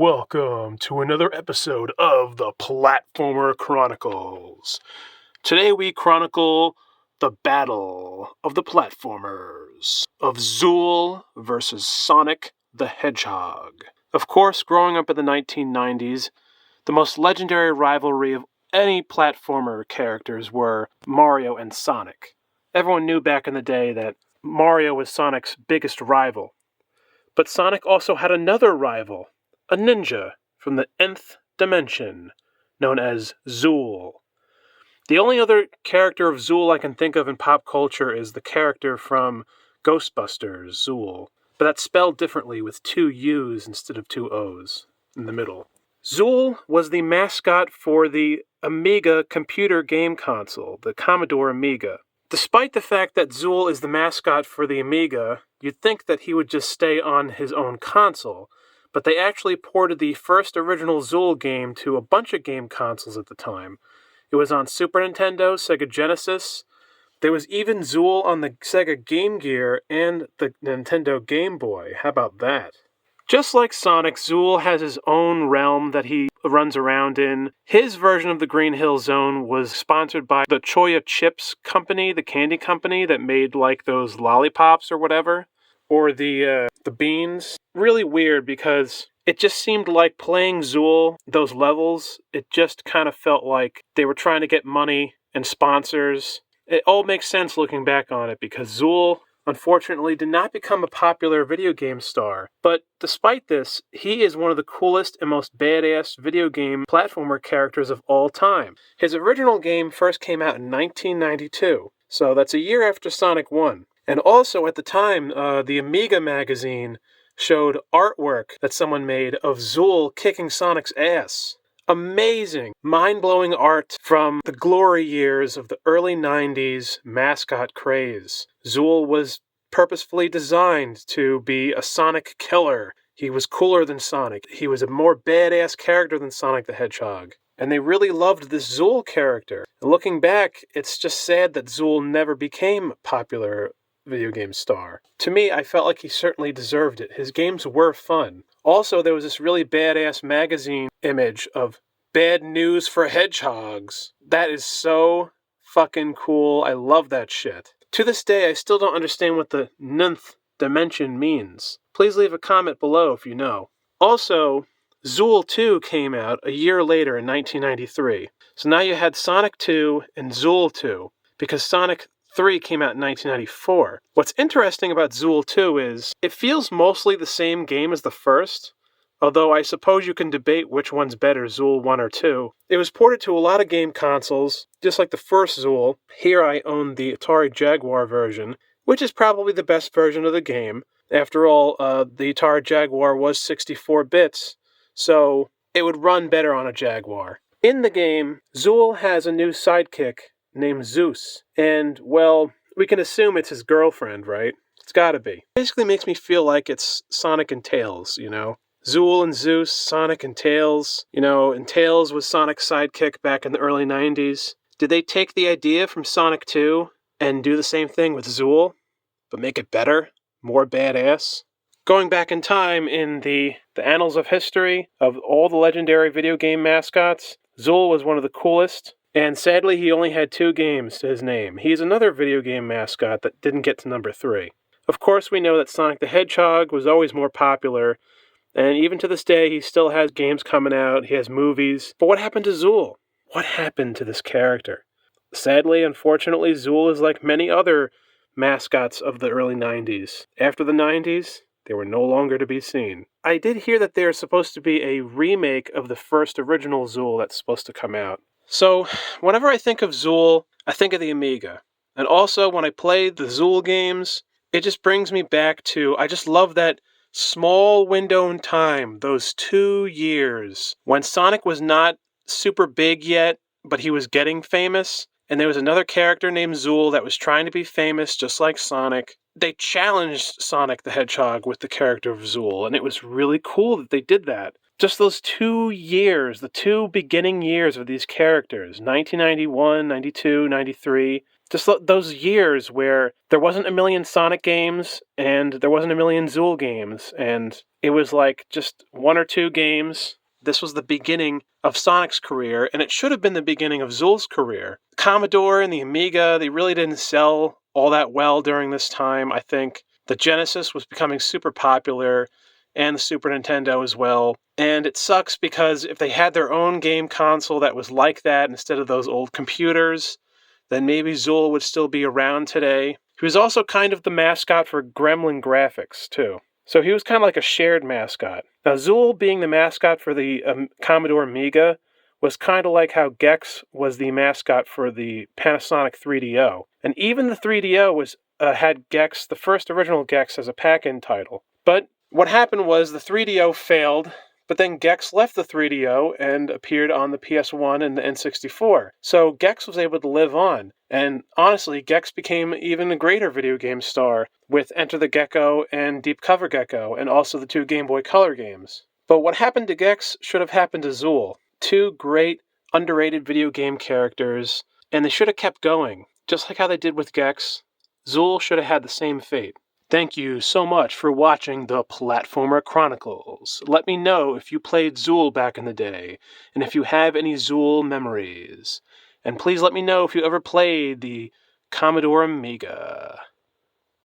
Welcome to another episode of the Platformer Chronicles. Today we chronicle the battle of the platformers of Zool versus Sonic the Hedgehog. Of course, growing up in the 1990s, the most legendary rivalry of any platformer characters were Mario and Sonic. Everyone knew back in the day that Mario was Sonic's biggest rival. But Sonic also had another rival, a ninja from the nth dimension, known as Zool. The only other character of Zool I can think of in pop culture is the character from Ghostbusters, Zool, but that's spelled differently with two U's instead of two O's in the middle. Zool was the mascot for the Amiga computer game console, the Commodore Amiga. Despite the fact that Zool is the mascot for the Amiga, you'd think that he would just stay on his own console, but they actually ported the first original Zool game to a bunch of game consoles at the time. It was on Super Nintendo, Sega Genesis. There was even Zool on the Sega Game Gear and the Nintendo Game Boy. How about that? Just like Sonic, Zool has his own realm that he runs around in. His version of the Green Hill Zone was sponsored by the Choya Chips company, the candy company that made like those lollipops or whatever, or the beans. Really weird because it just seemed like playing Zool, those levels, it just kind of felt like they were trying to get money and sponsors. It all makes sense looking back on it because Zool, unfortunately, did not become a popular video game star. But despite this, he is one of the coolest and most badass video game platformer characters of all time. His original game first came out in 1992, so that's a year after Sonic 1. And also at the time, the Amiga magazine showed artwork that someone made of Zool kicking Sonic's ass. Amazing, mind-blowing art from the glory years of the early 90s mascot craze. Zool was purposefully designed to be a Sonic killer. He was cooler than Sonic. He was a more badass character than Sonic the Hedgehog. And they really loved this Zool character. And looking back, it's just sad that Zool never became a popular video game star. To me, I felt like he certainly deserved it. His games were fun. Also, there was this really badass magazine image of bad news for hedgehogs. That is so fucking cool. I love that shit. To this day, I still don't understand what the nth dimension means. Please leave a comment below if you know. Also, Zool 2 came out a year later in 1993. So now you had Sonic 2 and Zool 2, because Sonic 3 came out in 1994. What's interesting about Zool 2 is it feels mostly the same game as the first, although I suppose you can debate which one's better, Zool 1 or 2. It was ported to a lot of game consoles, just like the first Zool. Here I own the Atari Jaguar version, which is probably the best version of the game. After all, the Atari Jaguar was 64 bits, so it would run better on a Jaguar. In the game, Zool has a new sidekick named Zeus, and, well, we can assume it's his girlfriend, right? It's gotta be. Basically makes me feel like it's Sonic and Tails, you know? Zool and Zeus, Sonic and Tails. You know, and Tails was Sonic's sidekick back in the early 90s. Did they take the idea from Sonic 2 and do the same thing with Zool, but make it better? More badass? Going back in time in the annals of history of all the legendary video game mascots, Zool was one of the coolest. And sadly, he only had 2 games to his name. He's another video game mascot that didn't get to number 3. Of course, we know that Sonic the Hedgehog was always more popular, and even to this day, he still has games coming out, he has movies. But what happened to Zool? What happened to this character? Sadly, unfortunately, Zool is like many other mascots of the early 90s. After the 90s, they were no longer to be seen. I did hear that there's supposed to be a remake of the first original Zool that's supposed to come out. So, whenever I think of Zool, I think of the Amiga. And also, when I play the Zool games, it just brings me back to, I just love that small window in time, those 2 years, when Sonic was not super big yet, but he was getting famous, and there was another character named Zool that was trying to be famous just like Sonic. They challenged Sonic the Hedgehog with the character of Zool, and it was really cool that they did that. Just those 2 years, the 2 beginning years of these characters, 1991, 92, 93, Just those years where there wasn't a million Sonic games and there wasn't a million Zool games, and it was like just one or two games. This was the beginning of Sonic's career, and it should have been the beginning of Zool's career. Commodore and the Amiga, they really didn't sell all that well during this time, I think. The Genesis was becoming super popular, and the Super Nintendo as well. And it sucks because if they had their own game console that was like that instead of those old computers, then maybe Zool would still be around today. He was also kind of the mascot for Gremlin Graphics, too. So he was kind of like a shared mascot. Now, Zool being the mascot for the Commodore Amiga was kind of like how Gex was the mascot for the Panasonic 3DO. And even the 3DO had Gex, the first original Gex, as a pack-in title. But what happened was the 3DO failed, but then Gex left the 3DO and appeared on the PS1 and the N64. So Gex was able to live on. And honestly, Gex became even a greater video game star with Enter the Gecko and Deep Cover Gecko, and also the two Game Boy Color games. But what happened to Gex should have happened to Zool. Two great, underrated video game characters, and they should have kept going. Just like how they did with Gex, Zool should have had the same fate. Thank you so much for watching the Platformer Chronicles. Let me know if you played Zool back in the day, and if you have any Zool memories. And please let me know if you ever played the Commodore Amiga.